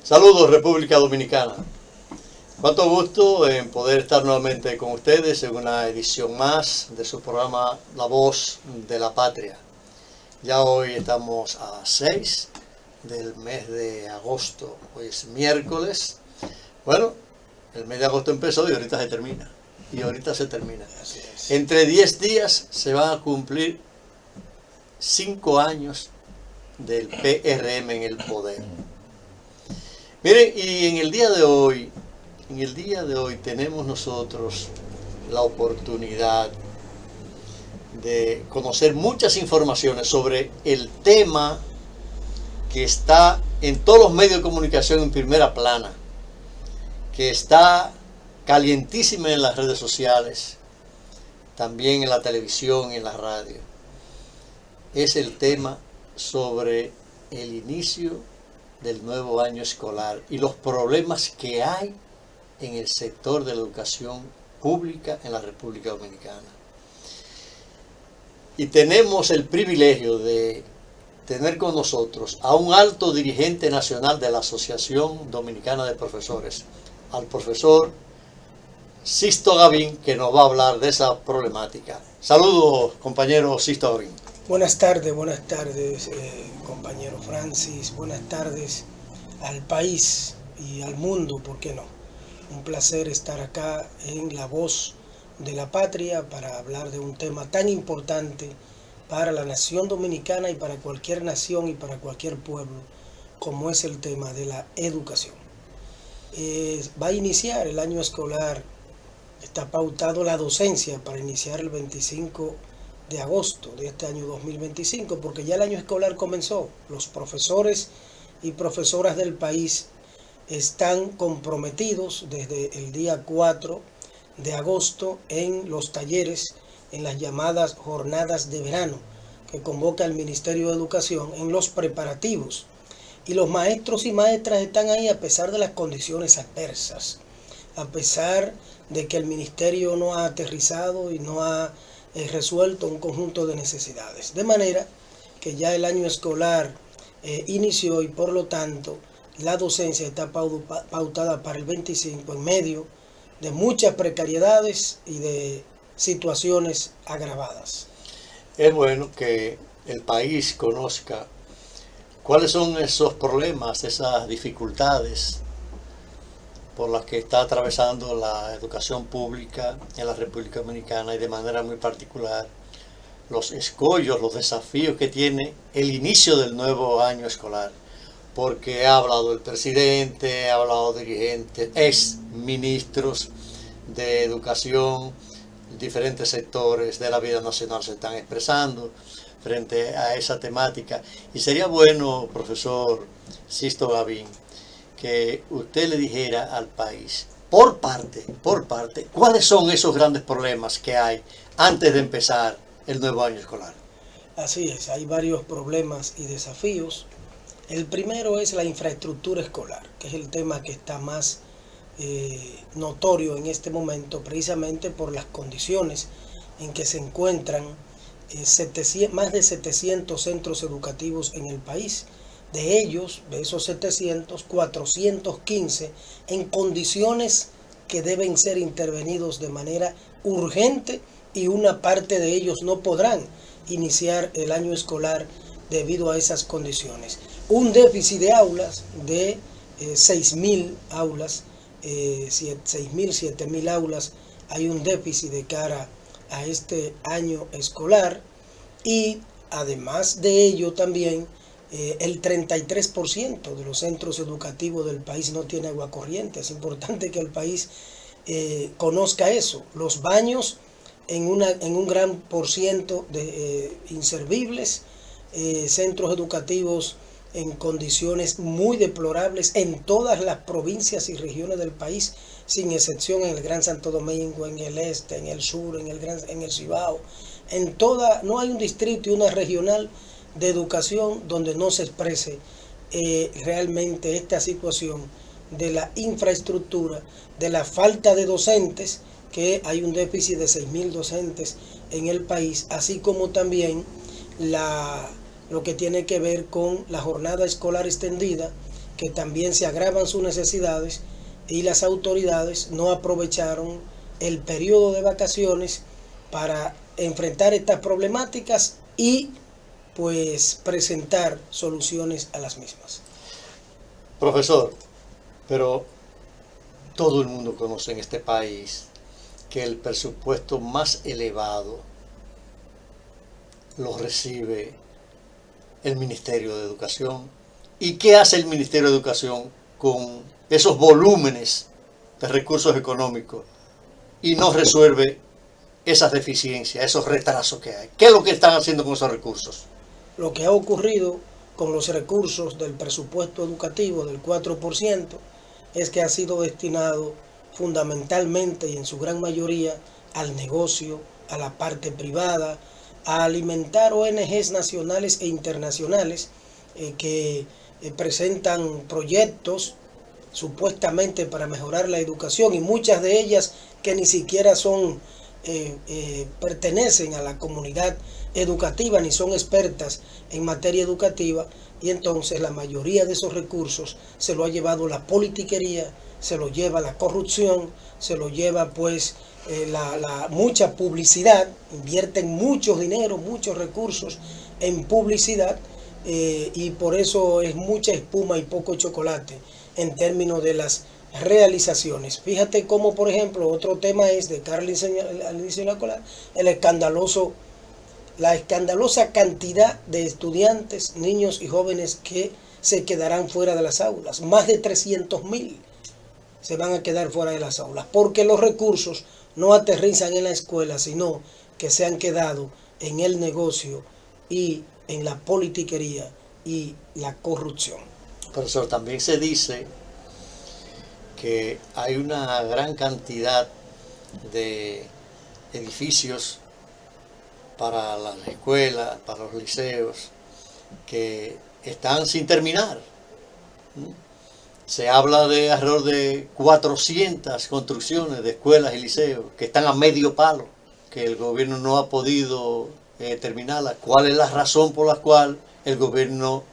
Saludos, República Dominicana. Cuánto gusto en poder estar nuevamente con ustedes en una edición más de su programa La Voz de la Patria. Ya hoy estamos a 6 del mes de agosto. Hoy es miércoles. Bueno, el mes de agosto empezó y ahorita se termina. Entre 10 días se van a cumplir 5 años del PRM en el poder. Miren, y en el día de hoy tenemos nosotros la oportunidad de conocer muchas informaciones sobre el tema que está en todos los medios de comunicación en primera plana, que está calientísima en las redes sociales, también en la televisión y en la radio. Es el tema sobre el inicio del nuevo año escolar y los problemas que hay en el sector de la educación pública en la República Dominicana. Y tenemos el privilegio de tener con nosotros a un alto dirigente nacional de la Asociación Dominicana de Profesores, al profesor Sisto Gavín, que nos va a hablar de esa problemática. Saludos, compañero Sisto Gavín. Buenas tardes, compañero Francis. Buenas tardes al país y al mundo, ¿por qué no? Un placer estar acá en La Voz de la Patria para hablar de un tema tan importante para la nación dominicana y para cualquier nación y para cualquier pueblo, como es el tema de la educación. Va a iniciar el año escolar, está pautado la docencia para iniciar el 25 de agosto de este año 2025, porque ya el año escolar comenzó. Los profesores y profesoras del país están comprometidos desde el día 4 de agosto en los talleres, en las llamadas jornadas de verano que convoca el Ministerio de Educación, en los preparativos. Y los maestros y maestras están ahí a pesar de las condiciones adversas, a pesar de que el ministerio no ha aterrizado y no ha resuelto un conjunto de necesidades. De manera que ya el año escolar inició y por lo tanto la docencia está pautada para el 25 en medio de muchas precariedades y de situaciones agravadas. Es bueno que el país conozca cuáles son esos problemas, esas dificultades por las que está atravesando la educación pública en la República Dominicana y de manera muy particular los escollos, los desafíos que tiene el inicio del nuevo año escolar. Porque ha hablado el presidente, ha hablado dirigentes, ex ministros de educación, diferentes sectores de la vida nacional se están expresando frente a esa temática. Y sería bueno, profesor Sisto Gavín, que usted le dijera al país, por parte, cuáles son esos grandes problemas que hay antes de empezar el nuevo año escolar. Así es, hay varios problemas y desafíos. El primero es la infraestructura escolar, que es el tema que está más notorio en este momento, precisamente por las condiciones en que se encuentran más de 700 centros educativos en el país. De ellos, de esos 700, 415 en condiciones que deben ser intervenidos de manera urgente y una parte de ellos no podrán iniciar el año escolar debido a esas condiciones. Un déficit de aulas de 6.000 aulas, 7.000 aulas, hay un déficit de cara a este año escolar y además de ello también el 33% de los centros educativos del país no tiene agua corriente. Es importante que el país conozca eso. Los baños en un gran porciento de inservibles, centros educativos en condiciones muy deplorables en todas las provincias y regiones del país, sin excepción en el Gran Santo Domingo, en el este, en el sur, en el Cibao. No hay un distrito y una regional de educación donde no se exprese realmente esta situación de la infraestructura, de la falta de docentes, que hay un déficit de 6.000 docentes en el país, así como también lo que tiene que ver con la jornada escolar extendida, que también se agravan sus necesidades y las autoridades no aprovecharon el periodo de vacaciones para enfrentar estas problemáticas y pues presentar soluciones a las mismas. Profesor, pero todo el mundo conoce en este país que el presupuesto más elevado lo recibe el Ministerio de Educación. ¿Y qué hace el Ministerio de Educación con esos volúmenes de recursos económicos y no resuelve esas deficiencias, esos retrasos que hay? ¿Qué es lo que están haciendo con esos recursos? Lo que ha ocurrido con los recursos del presupuesto educativo del 4% es que ha sido destinado fundamentalmente y en su gran mayoría al negocio, a la parte privada, a alimentar ONGs nacionales e internacionales que presentan proyectos supuestamente para mejorar la educación y muchas de ellas que ni siquiera son pertenecen a la comunidad educativa ni son expertas en materia educativa, y entonces la mayoría de esos recursos se lo ha llevado la politiquería, se lo lleva la corrupción, se lo lleva pues mucha publicidad, invierten mucho dinero, muchos recursos en publicidad, y por eso es mucha espuma y poco chocolate en términos de las realizaciones. Fíjate cómo, por ejemplo, otro tema es de Carlos al inicio de la cola, la escandalosa cantidad de estudiantes, niños y jóvenes que se quedarán fuera de las aulas. Más de 300.000 se van a quedar fuera de las aulas porque los recursos no aterrizan en la escuela, sino que se han quedado en el negocio y en la politiquería y la corrupción. Profesor, también se dice que hay una gran cantidad de edificios para las escuelas, para los liceos, que están sin terminar. Se habla de alrededor de 400 construcciones de escuelas y liceos que están a medio palo, que el gobierno no ha podido terminarlas. ¿Cuál es la razón por la cual el gobierno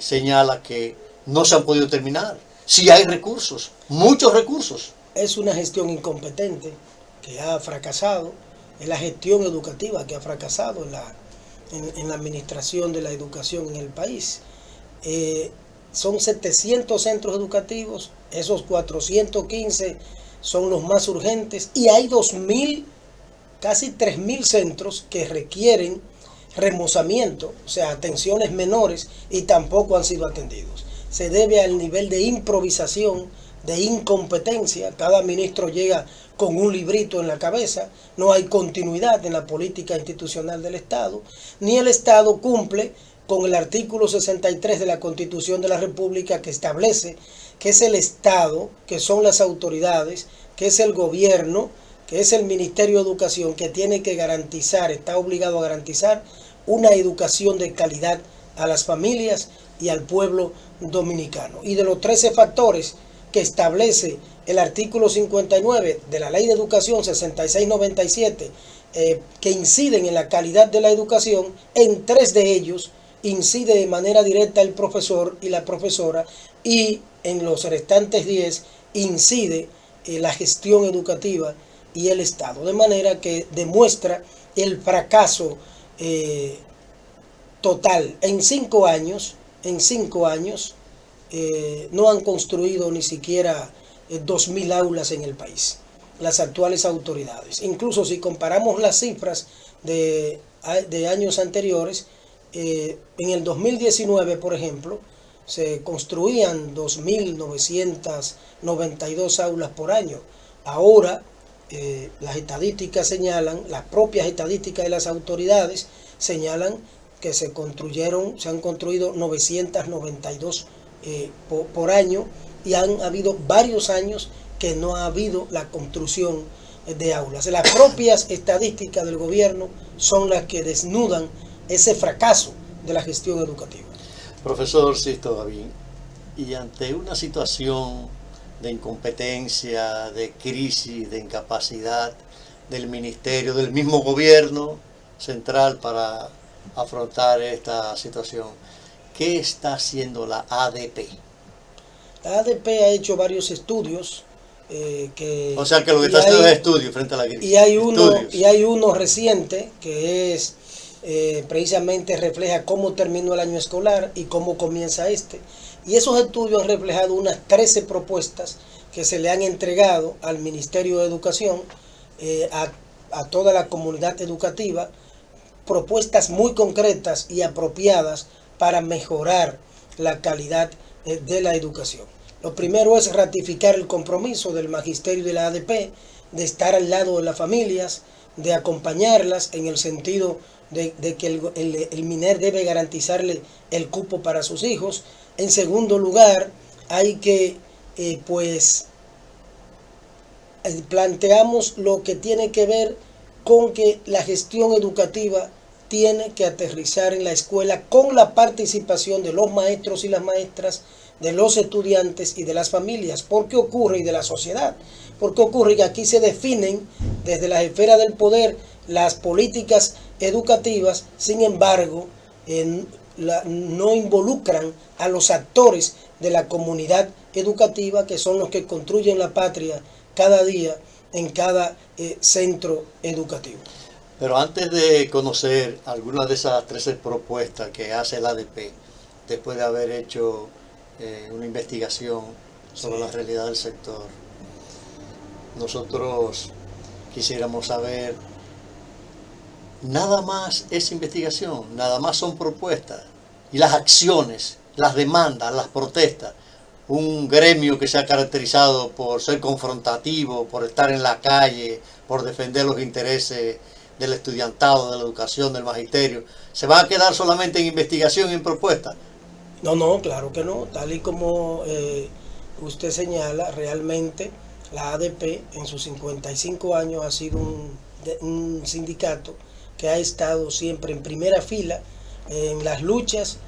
señala que no se han podido terminar? Si hay recursos, muchos recursos. Es una gestión incompetente que ha fracasado, es la gestión educativa que ha fracasado en la administración de la educación en el país. Son 700 centros educativos, esos 415 son los más urgentes y hay 2.000, casi 3.000 centros que requieren remozamiento, o sea, atenciones menores, y tampoco han sido atendidos. Se debe al nivel de improvisación, de incompetencia. Cada ministro llega con un librito en la cabeza, no hay continuidad en la política institucional del Estado, ni el Estado cumple con el artículo 63 de la Constitución de la República, que establece que es el Estado, que son las autoridades, que es el gobierno, que es el Ministerio de Educación, que tiene que garantizar, está obligado a garantizar una educación de calidad a las familias y al pueblo dominicano. Y de los 13 factores que establece el artículo 59 de la Ley de Educación 6697, que inciden en la calidad de la educación, en 3 de ellos incide de manera directa el profesor y la profesora, y en los restantes 10 incide la gestión educativa y el Estado, de manera que demuestra el fracaso total. En 5 años no han construido ni siquiera 2.000 aulas en el país, las actuales autoridades. Incluso si comparamos las cifras de años anteriores, en el 2019, por ejemplo, se construían 2.992 aulas por año. Ahora, las estadísticas señalan, las propias estadísticas de las autoridades señalan que se han construido 992 por año, y han habido varios años que no ha habido la construcción de aulas. Las propias estadísticas del gobierno son las que desnudan ese fracaso de la gestión educativa. Profesor Sisto Gavín, y ante una situación de incompetencia, de crisis, de incapacidad del ministerio, del mismo gobierno central para afrontar esta situación, ¿qué está haciendo la ADP? La ADP ha hecho varios estudios. O sea que lo que está haciendo es estudio frente a la crisis. Y hay uno reciente que es precisamente refleja cómo terminó el año escolar y cómo comienza este. Y esos estudios han reflejado unas 13 propuestas que se le han entregado al Ministerio de Educación, a toda la comunidad educativa, propuestas muy concretas y apropiadas para mejorar la calidad de la educación. Lo primero es ratificar el compromiso del magisterio de la ADP de estar al lado de las familias, de acompañarlas en el sentido de que el MINER debe garantizarle el cupo para sus hijos. En segundo lugar, hay que, planteamos lo que tiene que ver con que la gestión educativa tiene que aterrizar en la escuela con la participación de los maestros y las maestras, de los estudiantes y de las familias. ¿Por qué ocurre? Y de la sociedad. ¿Por qué ocurre? Que aquí se definen desde la esfera del poder las políticas educativas, sin embargo, no involucran a los actores de la comunidad educativa, que son los que construyen la patria cada día en cada centro educativo. Pero antes de conocer algunas de esas 13 propuestas que hace el ADP, después de haber hecho una investigación sobre la realidad del sector, nosotros quisiéramos saber, nada más es investigación, nada más son propuestas, y las acciones, las demandas, las protestas, un gremio que se ha caracterizado por ser confrontativo, por estar en la calle, por defender los intereses del estudiantado, de la educación, del magisterio, ¿se va a quedar solamente en investigación y en propuesta? No, claro que no. Tal y como usted señala, realmente la ADP en sus 55 años ha sido un sindicato que ha estado siempre en primera fila en las luchas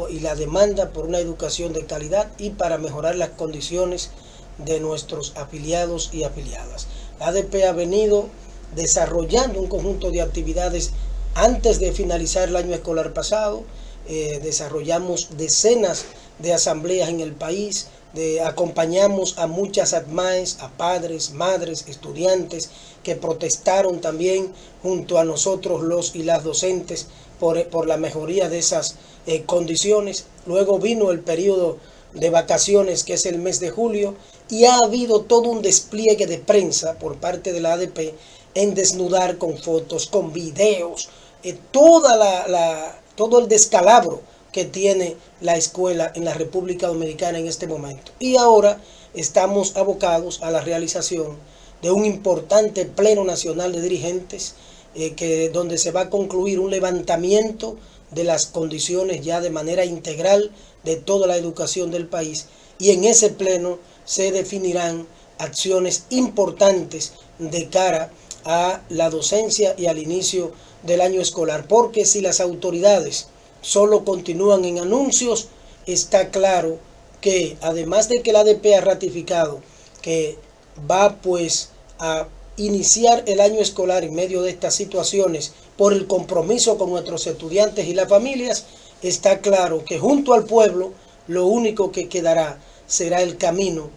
y la demanda por una educación de calidad y para mejorar las condiciones de nuestros afiliados y afiliadas. La ADP ha venido desarrollando un conjunto de actividades antes de finalizar el año escolar pasado. Desarrollamos decenas de asambleas en el país, acompañamos a muchas ADMAES, a padres, madres, estudiantes que protestaron también junto a nosotros los y las docentes por la mejoría de esas condiciones. Luego vino el periodo de vacaciones, que es el mes de julio, y ha habido todo un despliegue de prensa por parte de la ADP en desnudar con fotos, con videos, todo el descalabro que tiene la escuela en la República Dominicana en este momento. Y ahora estamos abocados a la realización de un importante pleno nacional de dirigentes, donde se va a concluir un levantamiento de las condiciones ya de manera integral de toda la educación del país, y en ese pleno se definirán acciones importantes de cara a la docencia y al inicio del año escolar, porque si las autoridades solo continúan en anuncios, está claro que además de que la ADP ha ratificado que va a iniciar el año escolar en medio de estas situaciones por el compromiso con nuestros estudiantes y las familias, está claro que junto al pueblo lo único que quedará será el camino,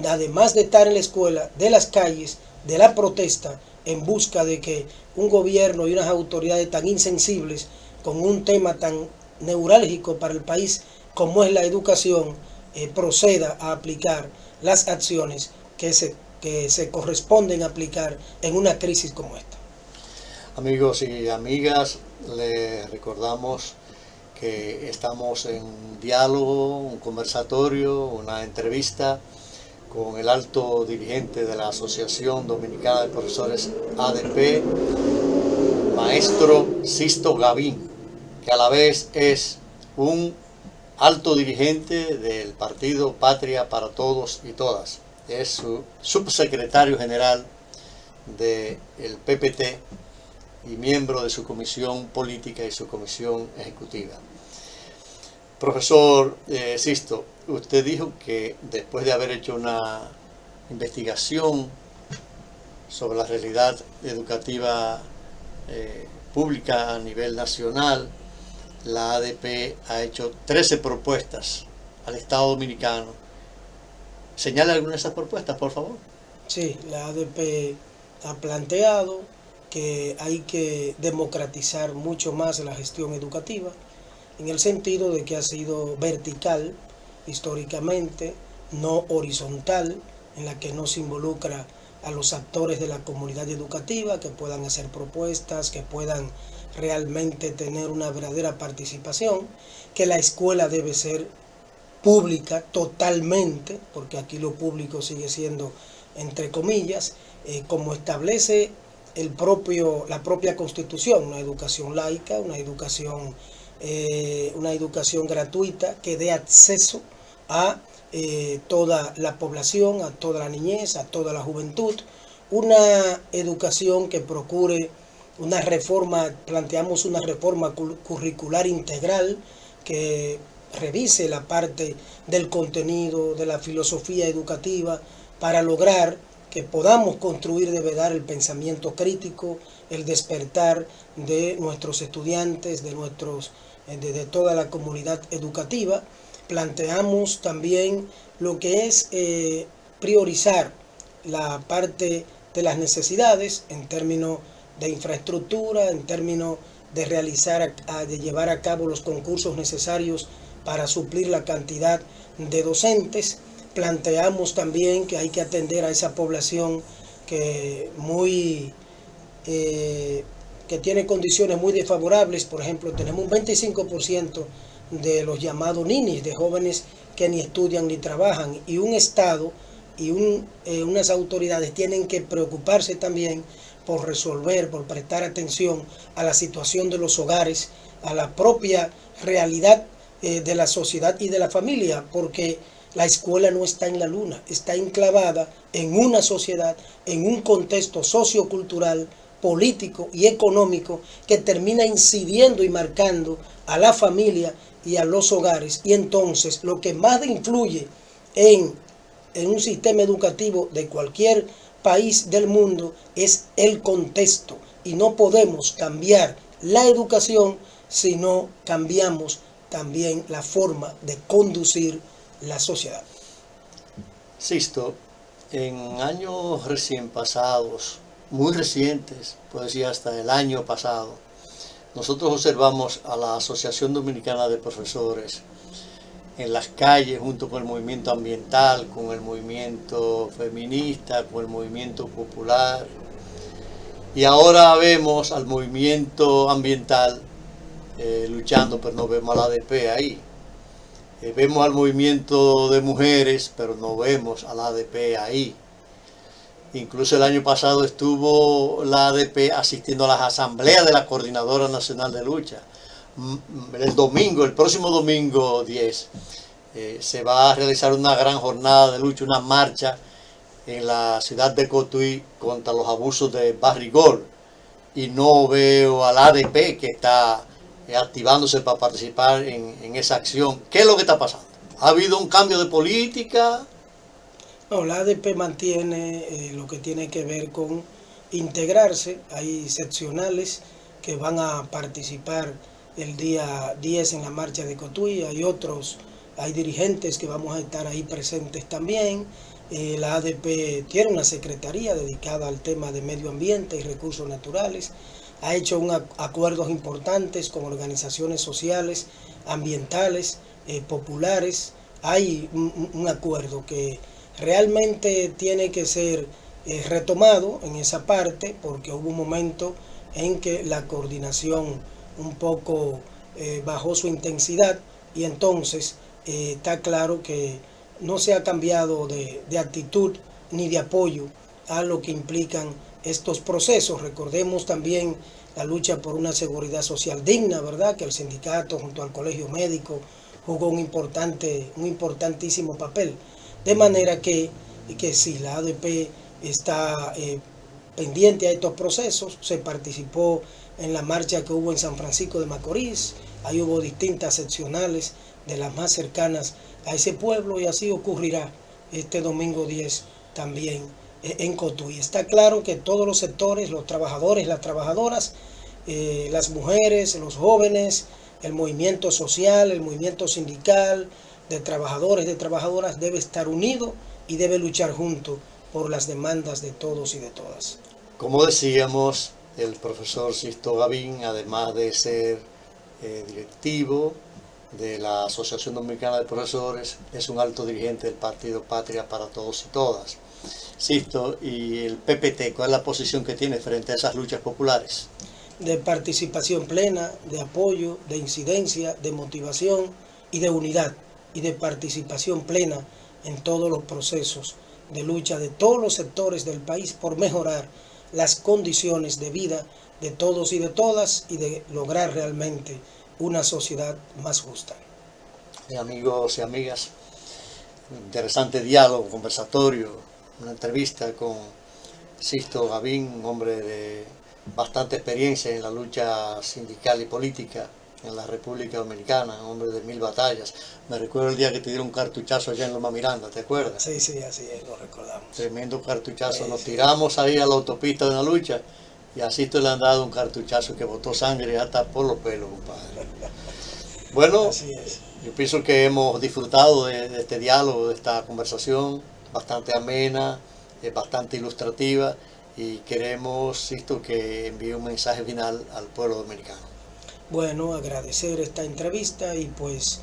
además de estar en la escuela, de las calles, de la protesta, en busca de que un gobierno y unas autoridades tan insensibles con un tema tan neurálgico para el país como es la educación, proceda a aplicar las acciones que se corresponden a aplicar en una crisis como esta. Amigos y amigas, les recordamos que estamos en un diálogo, un conversatorio, una entrevista con el alto dirigente de la Asociación Dominicana de Profesores ADP, maestro Sisto Gavín, que a la vez es un alto dirigente del partido Patria para Todos y Todas. Es su subsecretario general del PPT y miembro de su comisión política y su comisión ejecutiva. Profesor Sisto, usted dijo que después de haber hecho una investigación sobre la realidad educativa pública a nivel nacional, la ADP ha hecho 13 propuestas al Estado Dominicano señale alguna de esas propuestas, por favor. Sí, la ADP ha planteado que hay que democratizar mucho más la gestión educativa, en el sentido de que ha sido vertical históricamente, no horizontal, en la que no se involucra a los actores de la comunidad educativa, que puedan hacer propuestas, que puedan realmente tener una verdadera participación, que la escuela debe ser pública totalmente, porque aquí lo público sigue siendo entre comillas, como establece la propia Constitución, una educación laica, una educación gratuita que dé acceso a toda la población, a toda la niñez, a toda la juventud, una educación que procure una reforma, planteamos una reforma curricular integral que revise la parte del contenido, de la filosofía educativa, para lograr que podamos construir de verdad el pensamiento crítico, el despertar de nuestros estudiantes, de toda la comunidad educativa. Planteamos también lo que es priorizar la parte de las necesidades en términos de infraestructura, en términos de de llevar a cabo los concursos necesarios para suplir la cantidad de docentes. Planteamos también que hay que atender a esa población que tiene condiciones muy desfavorables. Por ejemplo, tenemos un 25% de los llamados ninis, de jóvenes que ni estudian ni trabajan, y un Estado y unas autoridades tienen que preocuparse también por resolver, por prestar atención a la situación de los hogares, a la propia realidad de la sociedad y de la familia, porque la escuela no está en la luna, está enclavada en una sociedad, en un contexto sociocultural, político y económico que termina incidiendo y marcando a la familia y a los hogares. Y entonces lo que más influye en un sistema educativo de cualquier país del mundo es el contexto, y no podemos cambiar la educación si no cambiamos también la forma de conducir la sociedad. Sisto, en años recién pasados, muy recientes, puedo decir hasta el año pasado, nosotros observamos a la Asociación Dominicana de Profesores en las calles junto con el movimiento ambiental, con el movimiento feminista, con el movimiento popular. Y ahora vemos al movimiento ambiental luchando, pero no vemos a la ADP ahí. Vemos al movimiento de mujeres, pero no vemos a la ADP ahí. Incluso el año pasado estuvo la ADP asistiendo a las asambleas de la Coordinadora Nacional de Lucha. El próximo domingo 10, se va a realizar una gran jornada de lucha, una marcha en la ciudad de Cotuí contra los abusos de Barrigol. Y no veo al ADP que está activándose para participar en esa acción. ¿Qué es lo que está pasando? ¿Ha habido un cambio de política? No, la ADP mantiene lo que tiene que ver con integrarse. Hay seccionales que van a participar el día 10 en la marcha de Cotuí. Hay dirigentes que vamos a estar ahí presentes también. La ADP tiene una secretaría dedicada al tema de medio ambiente y recursos naturales. Ha hecho acuerdos importantes con organizaciones sociales, ambientales, populares. Hay un acuerdo que realmente tiene que ser retomado en esa parte, porque hubo un momento en que la coordinación un poco bajó su intensidad, y entonces está claro que no se ha cambiado de actitud ni de apoyo a lo que implican estos procesos. Recordemos también la lucha por una seguridad social digna, ¿verdad? Que el sindicato junto al colegio médico jugó un importantísimo papel. De manera que sí, la ADP está pendiente a estos procesos. Se participó en la marcha que hubo en San Francisco de Macorís. Ahí hubo distintas seccionales de las más cercanas a ese pueblo, y así ocurrirá este domingo 10 también en Cotuí. Está claro que todos los sectores, los trabajadores, las trabajadoras, las mujeres, los jóvenes, el movimiento social, el movimiento sindical de trabajadores, de trabajadoras, debe estar unido y debe luchar junto por las demandas de todos y de todas. Como decíamos, el profesor Sisto Gavín, además de ser directivo de la Asociación Dominicana de Profesores, es un alto dirigente del Partido Patria para Todos y Todas. Sisto, ¿y el PPT cuál es la posición que tiene frente a esas luchas populares? De participación plena, de apoyo, de incidencia, de motivación y de unidad, y de participación plena en todos los procesos de lucha de todos los sectores del país por mejorar las condiciones de vida de todos y de todas y de lograr realmente una sociedad más justa. Amigos y amigas, interesante diálogo, conversatorio, una entrevista con Sisto Gavín, un hombre de bastante experiencia en la lucha sindical y política en la República Dominicana, un hombre de 1000 batallas. Me recuerdo el día que te dieron un cartuchazo allá en Loma Miranda, ¿te acuerdas? Sí, sí, así es, lo recordamos. Tremendo cartuchazo, nos tiramos ahí a la autopista de una lucha y a Sisto le han dado un cartuchazo que botó sangre hasta por los pelos, compadre. Bueno, así es. Yo pienso que hemos disfrutado de este diálogo, de esta conversación, bastante amena, bastante ilustrativa, y queremos, Sisto, que envíe un mensaje final al pueblo dominicano. Bueno, agradecer esta entrevista y pues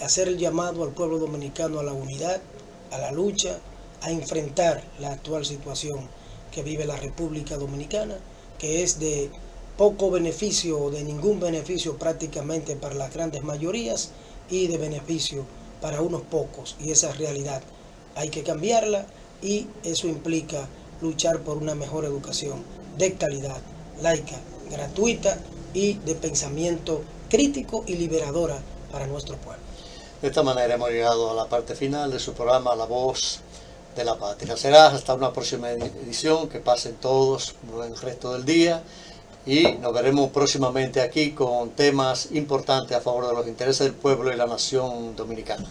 hacer el llamado al pueblo dominicano a la unidad, a la lucha, a enfrentar la actual situación que vive la República Dominicana, que es de poco beneficio o de ningún beneficio prácticamente para las grandes mayorías y de beneficio para unos pocos, y esa realidad hay que cambiarla, y eso implica luchar por una mejor educación de calidad, laica, gratuita y de pensamiento crítico y liberadora para nuestro pueblo. De esta manera hemos llegado a la parte final de su programa La Voz de la Patria. Será hasta una próxima edición, que pasen todos el resto del día y nos veremos próximamente aquí con temas importantes a favor de los intereses del pueblo y la nación dominicana.